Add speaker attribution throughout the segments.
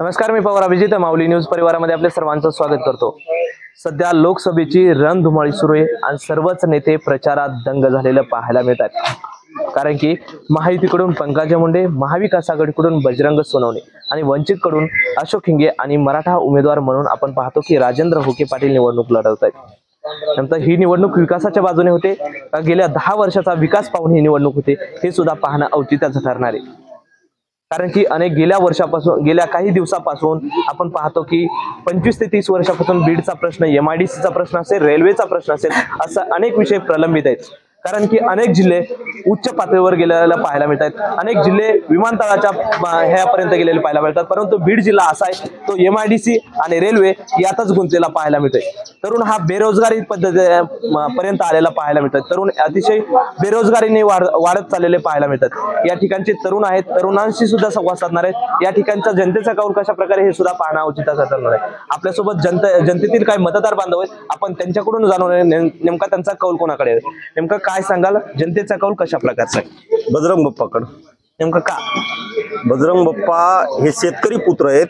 Speaker 1: नमस्कार, मी पवार अभिजित माऊली न्यूज परिवारामध्ये आपले सर्वांचं स्वागत करतो। सध्या लोकसभेची रणधुमाळी सुरू आहे आणि सर्वच नेते प्रचारात दंग झालेले पाहायला मिळतात। कारण की महायुतीकडून पंकजा मुंडे, महाविकास आघाडीकडून बजरंग सोनवणे आणि वंचितकडून अशोक हिंगे आणि मराठा उमेदवार म्हणून आपण पाहतो की राजेंद्र होके पाटील निवडणूक लढवत आहेत। नंतर ही निवडणूक विकासाच्या बाजूने होते, गेल्या 10 वर्षाचा विकास पाहून ही निवडणूक होते हे सुद्धा पाहणं औचित्याचं ठरणार आहे। कारण की गेल्या काही दिवसापासून आपण पाहतो की 25 ते 30 वर्षापासून बीडचा प्रश्न, MIDCचा प्रश्न असेल, रेल्वेचा प्रश्न असेल, असं अनेक विषय प्रलंबित आहेत। कारण की अनेक जिल्हे उच्च पातळीवर गेलेला पाहायला मिळतात, अनेक जिल्हे विमानतळाच्या ह्यापर्यंत गेलेले पाहायला मिळतात, परंतु बीड जिल्हा असा आहे तो MIDC आणि रेल्वे यातच गुंतलेला पाहायला मिळतोय। तरुण हा बेरोजगारी पर्यंत आलेला पाहायला मिळतात, तरुण अतिशय बेरोजगारीने वाढत चाललेले पाहायला मिळतात। या ठिकाणचे तरुण आहेत, तरुणांशी सुद्धा संवाद साधणार आहेत। या ठिकाणचा जनतेचा कौल कशा प्रकारे हे सुद्धा पाहणं औचित्याचं ठरणार आहे। आपल्यासोबत जनतेतील काही मतदार बांधव आहेत, आपण त्यांच्याकडून जाणून नेमका त्यांचा कौल कोणाकडे आहे, नेमका काय सांगाल, जनतेचा कौल कशा प्रकारचा आहे?
Speaker 2: बजरंग बाप्पाकडे।
Speaker 1: नेमकं का?
Speaker 2: बजरंग बाप्पा हे शेतकरी पुत्र आहेत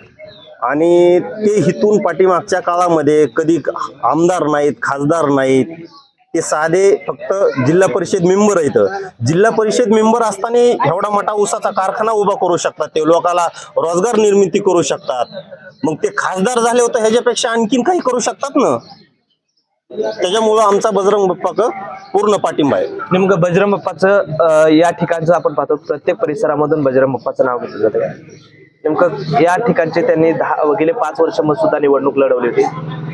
Speaker 2: आणि ते हितून पाठीमागच्या काळामध्ये कधी आमदार नाहीत, खासदार नाहीत, ते साधे फक्त जिल्हा परिषद मेंबर आहेत। जिल्हा परिषद मेंबर असताना एवढा मोठा ऊसाचा कारखाना उभा करू शकतात, ते लोकांना रोजगार निर्मिती करू शकतात। मग ते खासदार झाले होते ह्याच्यापेक्षा आणखीन काही करू शकतात ना। त्याच्यामुळं आमचा बजरंग बाप्पाचं पूर्ण पाठिंबा आहे।
Speaker 1: नेमकं बजरंग बाप्पाचं या ठिकाणचं आपण पाहतो प्रत्येक परिसरामधून बजरंग बाप्पाचं नाव घेतलं जातं। नेमकं या ठिकाणचे त्यांनी गेले 5 वर्ष सुद्धा निवडणूक लढवली होती।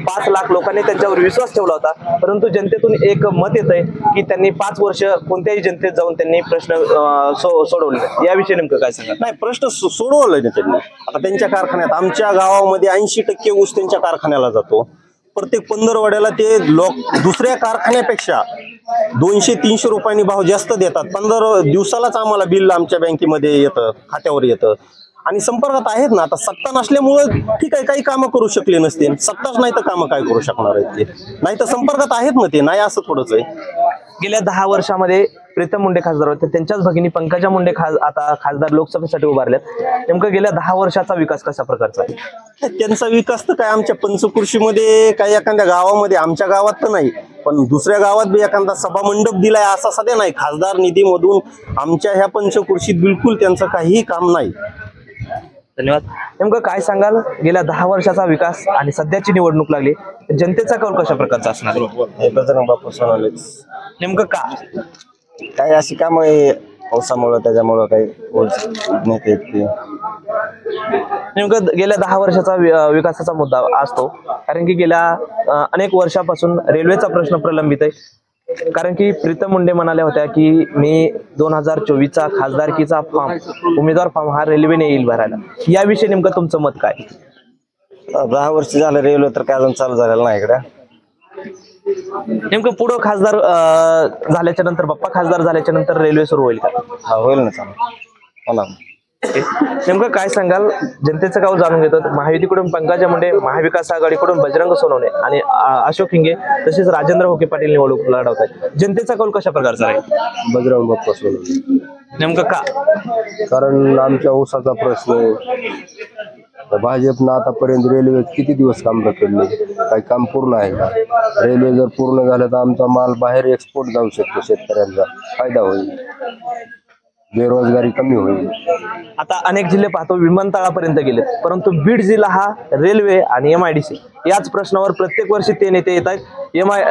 Speaker 1: 5 लाख लोकांनी त्यांच्यावर विश्वास ठेवला होता, परंतु जनतेतून एक मत येत आहे की त्यांनी 5 वर्ष कोणत्याही जनतेत जाऊन त्यांनी प्रश्न सोडवले। याविषयी नेमकं काय सांगा?
Speaker 2: नाही, प्रश्न सोडवले ना त्यांनी। आता त्यांच्या कारखान्यात, आमच्या गावामध्ये 80% ऊस त्यांच्या कारखान्याला जातो। प्रत्येक पंधरवड्याला ते लोक दुसऱ्या कारखान्यापेक्षा 200-300 रुपयांनी भाव जास्त देतात। 15 दिवसालाच आम्हाला बिल आमच्या बँकेमध्ये येतं, खात्यावर येतं आणि संपर्कात आहेत ना। आता सत्ता नसल्यामुळे ठीक आहे, काही कामं करू शकले नसते, सत्ताच नाही तर कामं काय करू शकणार आहेत ते, नाही तर संपर्कात आहेत ना ते, नाही असं थोडंच आहे।
Speaker 1: गेल्या 10 वर्षामध्ये प्रीतम मुंडे खासदार होते, त्यांच्याच भगिनी पंकजा मुंडे आता खासदार लोकसभेसाठी उभारल्यात। नेमकं गेल्या 10 वर्षाचा विकास कशा प्रकारचा आहे?
Speaker 2: त्यांचा विकास तर काय आमच्या पंचकृषीमध्ये काही एखाद्या गावामध्ये, आमच्या गावात तर नाही पण दुसऱ्या गावात बी एखादा सभा मंडप दिलाय असा सध्या नाही। खासदार निधीमधून आमच्या ह्या पंचकृषीत बिलकुल त्यांचं काहीही काम नाही।
Speaker 1: धन्यवाद। नेमकं काय सांगाल, गेल्या 10 वर्षाचा विकास आणि सध्याची निवडणूक लागली, जनतेचा कौल कशा प्रकारचा असणार?
Speaker 2: बजरंग बाप्पा सोनवणेच।
Speaker 1: नेमकं का?
Speaker 2: काही अशी काम आहे पावसामुळं, त्याच्यामुळं काही नेते
Speaker 1: नेमकं गेल्या 10 वर्षाचा विकासाचा मुद्दा असतो। कारण की गेल्या अनेक वर्षापासून रेल्वेचा प्रश्न प्रलंबित आहे। कारण की प्रीतम मुंडे म्हणाल्या होत्या की मी 2024चा खासदारकीचा उमेदवार फॉर्म हा रेल्वेने येईल भरायला। याविषयी नेमकं तुमचं मत काय?
Speaker 2: 10 वर्ष झालं रेल्वे तर काय अजून चालू झालेलं नाही इकडे।
Speaker 1: नेमकं पुढं खासदार झाल्याच्या नंतर, बाप्पा खासदार झाल्याच्या नंतर रेल्वे सुरू होईल का?
Speaker 2: हा, होईल ना, चालू।
Speaker 1: नेमकं काय सांगाल, जनतेचं कौल जाणून घेतो। महायुतीकडून पंकजा मुंडे, महाविकास आघाडीकडून बजरंग सोनवणे आणि अशोक हिंगे तसेच राजेंद्र होके पाटील निवडणूक लढवत आहेत। जनतेचा कौल कशा प्रकारचा आहे?
Speaker 2: बजरंग बाप्पा सोनवणे।
Speaker 1: नेमकं का?
Speaker 2: कारण आमच्या ऊसाचा प्रश्न आहे। भाजपनं आतापर्यंत रेल्वे किती दिवस काम केले, काही काम पूर्ण आहे का? रेल्वे जर पूर्ण झालं तर आमचा माल बाहेर एक्सपोर्ट जाऊ शकतो, शेतकऱ्यांचा फायदा होईल, बेरोजगारी कमी होईल।
Speaker 1: आता अनेक जिल्हे पाहतो विमानतळापर्यंत गेलेत, परंतु बीड जिल्हा हा रेल्वे आणि MIDC याच प्रश्नावर प्रत्येक वर्षी ते नेते येत आहेत।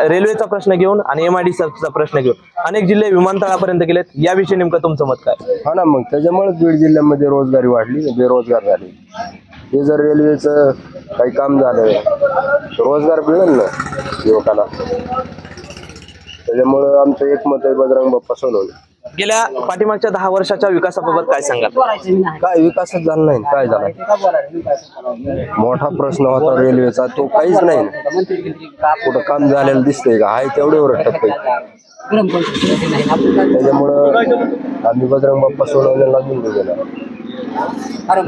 Speaker 1: रेल्वेचा प्रश्न घेऊन आणि MIDCचा प्रश्न घेऊन अनेक जिल्हे विमानतळापर्यंत गेलेत। याविषयी नेमकं तुमचं मत काय?
Speaker 2: हा ना, मग त्याच्यामुळे बीड जिल्ह्यामध्ये रोजगारी वाढली, बेरोजगार झाले। हे जर रेल्वेचं काही काम झालं रोजगार मिळेल ना युवकाला। त्याच्यामुळे आमचं एक मत आहे बजरंग बाप्पा सोनवणे।
Speaker 1: गेल्या पाठीमागच्या 10 वर्षाच्या विकासाबाबत काय सांगाल?
Speaker 2: काय विकासच झाला नाही, काय झाला? मोठा प्रश्न होता रेल्वेचा, तो काहीच नाही। कुठं काम झालेलं दिसतंय का? आहे तेवढ्यावर टप्पे। त्याच्यामुळं आम्ही बजरंग बाप्पा सोनवणेला निवडून गेला।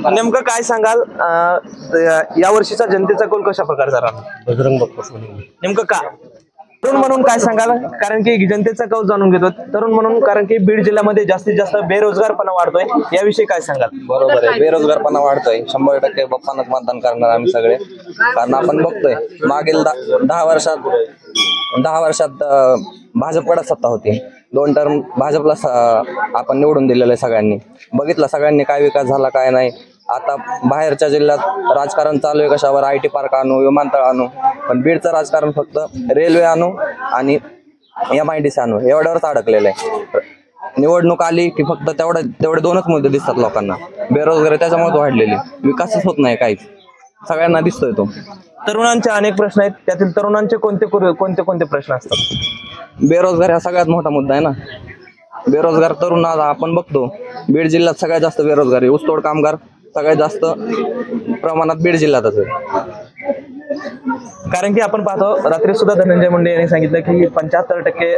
Speaker 1: नेमकं काय सांगाल, या वर्षीचा जनतेचा कौल कशा प्रकारचा राहणार?
Speaker 2: बजरंग बाप्पा सोनवणे।
Speaker 1: नेमकं का? तरुण म्हणून काय सांगाल, कारण की जनतेचा कौल जाणून घेतो तरुण म्हणून, कारण की बीड जिल्ह्यामध्ये जास्तीत जास्त बेरोजगारपणा वाढतोय, याविषयी काय सांगाल?
Speaker 3: बरोबर आहे, बेरोजगारपणा वाढतोय. 100% बाप्पांनाच मतदान करणार आम्ही सगळे. कारण आपण बघतोय मागील 10 वर्षात भाजपकडे सत्ता होती. 2 टर्म भाजपला आपण निवडून दिलेलं आहे सगळ्यांनी. बघितलं सगळ्यांनी काय विकास झाला काय नाही. आता बाहेरच्या जिल्ह्यात राजकारण चालू आहे कशावर, IT पार्क आणू, विमानतळ आणू, पण बीडचं राजकारण फक्त रेल्वे आणू आणि MIDC आणू एवढ्यावरच अडकलेलं आहे. निवडणूक आली की फक्त तेवढे 2च मुद्दे दिसतात लोकांना. बेरोजगारी त्याच्यामुळे वाढलेली, विकासच होत नाही काहीच, सगळ्यांना दिसतोय तो.
Speaker 1: तरुणांचे अनेक प्रश्न आहेत, त्यातील तरुणांचे कोणते प्रश्न असतात?
Speaker 3: बेरोजगारी हा सगळ्यात मोठा मुद्दा आहे ना. बेरोजगार तरुण आज आपण बघतो बीड जिल्ह्यात सगळ्यात जास्त बेरोजगारी, ऊसतोड कामगार सगळ्यात जास्त प्रमाणात बीड जिल्ह्यातच आहे.
Speaker 1: कारण की आपण पाहतो रात्री सुद्धा धनंजय मुंडे यांनी सांगितलं की 75%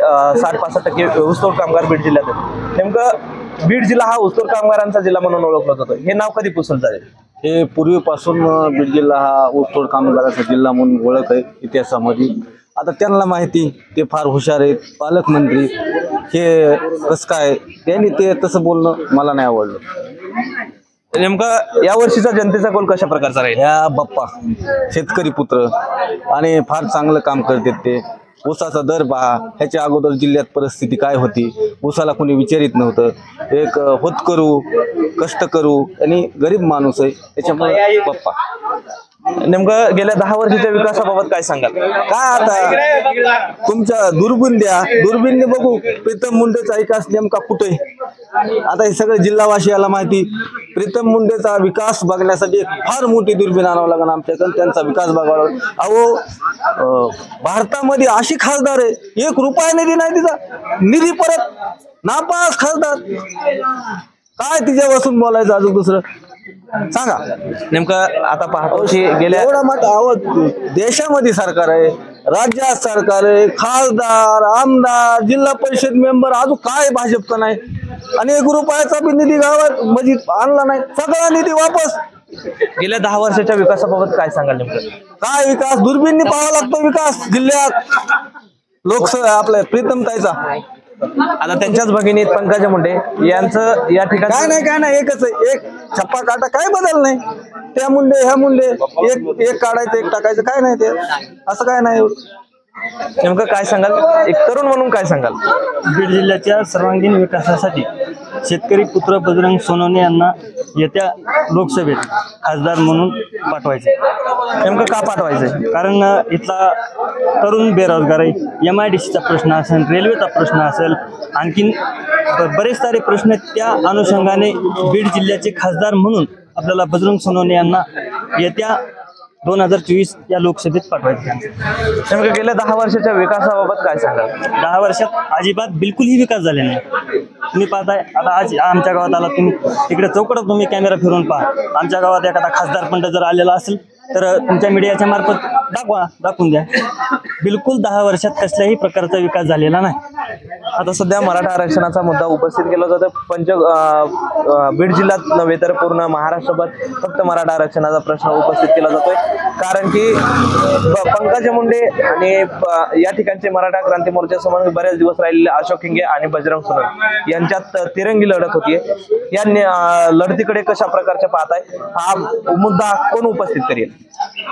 Speaker 1: 60-65% ऊसतोड कामगार बीड जिल्ह्यात आहेत. नेमकं बीड जिल्हा हा ऊसतोड कामगारांचा जिल्हा म्हणून ओळखला जातो, हे नाव कधी पुसून जाईल?
Speaker 4: हे पूर्वीपासून बीड जिल्हा हा ऊसतोड कामगाराचा जिल्हा म्हणून ओळख आहे इतिहासामध्ये. आता त्यांना माहिती, ते फार हुशार आहेत, पालकमंत्री, हे कसं काय त्यांनी ते तसं बोलणं मला नाही आवडलं.
Speaker 1: नेमकं या वर्षीचा जनतेचा कौल कशा प्रकारचा राहील?
Speaker 4: ह्या बाप्पा शेतकरी पुत्र आणि फार चांगलं काम करतात ते. ऊसाचा दर पहा, ह्याच्या अगोदर जिल्ह्यात परिस्थिती काय होती, ऊसाला कोणी विचारित नव्हतं. एक होतकरू, कष्ट करू आणि गरीब माणूस आहे, त्याच्यामुळे बाप्पा.
Speaker 1: नेमकं गेल्या 10 वर्षाच्या विकासाबाबत काय सांगाल?
Speaker 4: काय आता तुमच्या दुर्बीण द्या, दुर्बीणने बघू प्रीतम मुंडेचा विकास नेमका कुठे. आता हे सगळं जिल्हावासियाला माहिती, प्रीतम मुंडेचा विकास बघण्यासाठी एक फार मोठी दुर्बीण आणावं लागेल आमच्याकडे, त्यांचा विकास बघावा. अहो भारतामध्ये अशी खासदार आहे, 1 रुपया निधी नाही तिचा, निधी परत नापास खासदार. काय तिच्यापासून बोलायचं अजून दुसरं सांगा?
Speaker 1: नेमकं आता पाहतो की गेल्या
Speaker 4: एवढा मोठा देशामध्ये सरकार आहे, राज्यात सरकार आहे, खासदार, आमदार, जिल्हा परिषद मेंबर, अजून काय भाजप का नाही. आणि 1 रुपयाचा बी निधी गावात म्हणजे आणला नाही, सगळा निधी वापस.
Speaker 1: गेल्या 10 वर्षाच्या विकासाबाबत काय सांगाल? नेमकं
Speaker 4: काय विकास दुर्बीणने पाहावा लागतो विकास जिल्ह्यात. लोकसभा आपल्या प्रीतमताईचा,
Speaker 1: आता त्यांच्याच भगिनी पंकजा मुंडे यांचं या ठिकाणी
Speaker 4: काय नाही एकच आहे, एक छप्पा काटा, काय बदल नाही. त्या मुंडे ह्या मुंडे, एक काढायचं एक टाकायचं, काय नाही ते असं काय नाही.
Speaker 1: नेमकं काय सांगाल, एक तरुण म्हणून काय सांगाल?
Speaker 5: बीड जिल्ह्याच्या सर्वांगीण विकासासाठी शेतकरी पुत्र बजरंग सोनवणे यांना येत्या लोकसभेत खासदार म्हणून पाठवायचे.
Speaker 1: नेमकं का पाठवायचंय?
Speaker 5: कारण इथला तरुण बेरोजगार आहे, MIDCचा प्रश्न असेल, रेल्वेचा प्रश्न असेल, आणखीन बरेच सारे प्रश्न त्या अनुषंगाने बीड जिल्ह्याचे खासदार म्हणून आपल्याला बजरंग सोनवणे यांना येत्या 2024 या लोकसभेत पाठवायचे.
Speaker 1: नेमकं गेल्या 10 वर्षाच्या विकासाबाबत काय सांगाल?
Speaker 5: 10 वर्षात अजिबात बिलकुलही विकास झाले नाही. तुम्ही पाहताय आता आज आमच्या गावात आला, तुम्ही तिकडे चौकडात तुम्ही कॅमेरा फिरून पहा, आमच्या गावात एखादा खासदार पंड जर आलेला असेल तर तुमच्या मीडियाच्या मार्फत दाखवून द्या. बिलकुल 10 वर्षात कसल्याही प्रकारचा विकास झालेला नाही.
Speaker 1: आता सध्या मराठा आरक्षणाचा मुद्दा उपस्थित केला जातो. बीड जिल्ह्यात नव्हे तर पूर्ण महाराष्ट्रभर फक्त मराठा आरक्षणाचा प्रश्न उपस्थित केला जातोय. कारण की पंकजा मुंडे आणि या ठिकाणचे मराठा क्रांती मोर्चासमोर बरेच दिवस राहिलेले अशोक हिंगे आणि बजरंग सोनवणे यांच्यात तिरंगी लढत होतीये. या लढतीकडे कशा प्रकारच्या पाहताय? हा मुद्दा कोण उपस्थित करेल?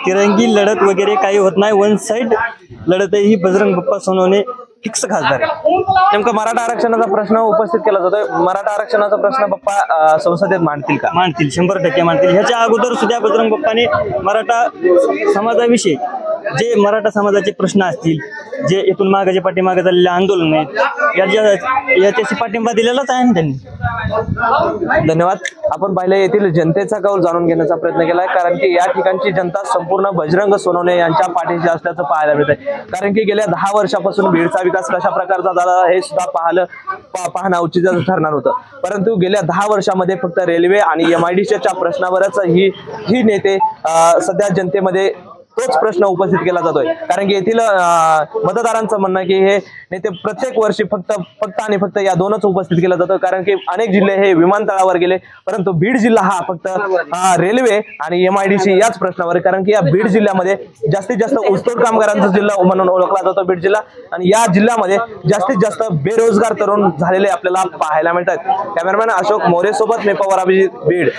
Speaker 5: तिरंगी लढत वगैरे काही होत नाही, 1 साइड लढत ही बजरंग बाप्पा सोनवणे फिक्स खासदार आहे.
Speaker 1: नेमकं मराठा आरक्षणाचा प्रश्न उपस्थित केला जातोय. मराठा आरक्षणाचा प्रश्न बाप्पा संसदेत मांडतील का?
Speaker 5: मांडतील, 100% मांडतील. ह्याच्या अगोदर सुद्धा बजरंग बाप्पाने मराठा समाजाविषयी जे मराठा समाजाचे प्रश्न असतील, जे इथून मागे पाठीमागे झालेले आंदोलन आहेत, याच्याशी पाठिंबा दिलेलाच आहे ना त्यांनी.
Speaker 1: धन्यवाद. आपण पाहिलं येथील जनतेचा कौल जाणून घेण्याचा प्रयत्न केलाय, कारण की या ठिकाणची जनता संपूर्ण बजरंग सोनवणे यांच्या पाठीशी असल्याचं पाहायला मिळत आहे. कारण की गेल्या 10 वर्षापासून बीडचा विकास कशा प्रकारचा झाला हे सुद्धा पाहणं औचित्याचं ठरणार होतं. परंतु गेल्या 10 वर्षामध्ये फक्त रेल्वे आणि MIDCच्या प्रश्नावरच ही नेते सध्या जनतेमध्ये तोच प्रश्न उपस्थित केला जातोय, कारण की येथील मतदारांचं म्हणणं आहे की हे नेते प्रत्येक वर्षी फक्त आणि फक्त या दोनच उपस्थित केलं जातं, कारण की अनेक जिल्हे हे विमानतळावर गेले, परंतु बीड जिल्हा हा फक्त रेल्वे आणि MIDC याच प्रश्नावर, कारण की या बीड जिल्ह्यामध्ये जास्तीत जास्त ऊसतोड कामगारांचा जिल्हा म्हणून ओळखला जातो बीड जिल्हा, आणि या जिल्ह्यामध्ये जास्तीत जास्त बेरोजगार तरुण झालेले आपल्याला पाहायला मिळतात. कॅमेरामॅन अशोक मोरे सोबत मी पवार अभिजित, बीड.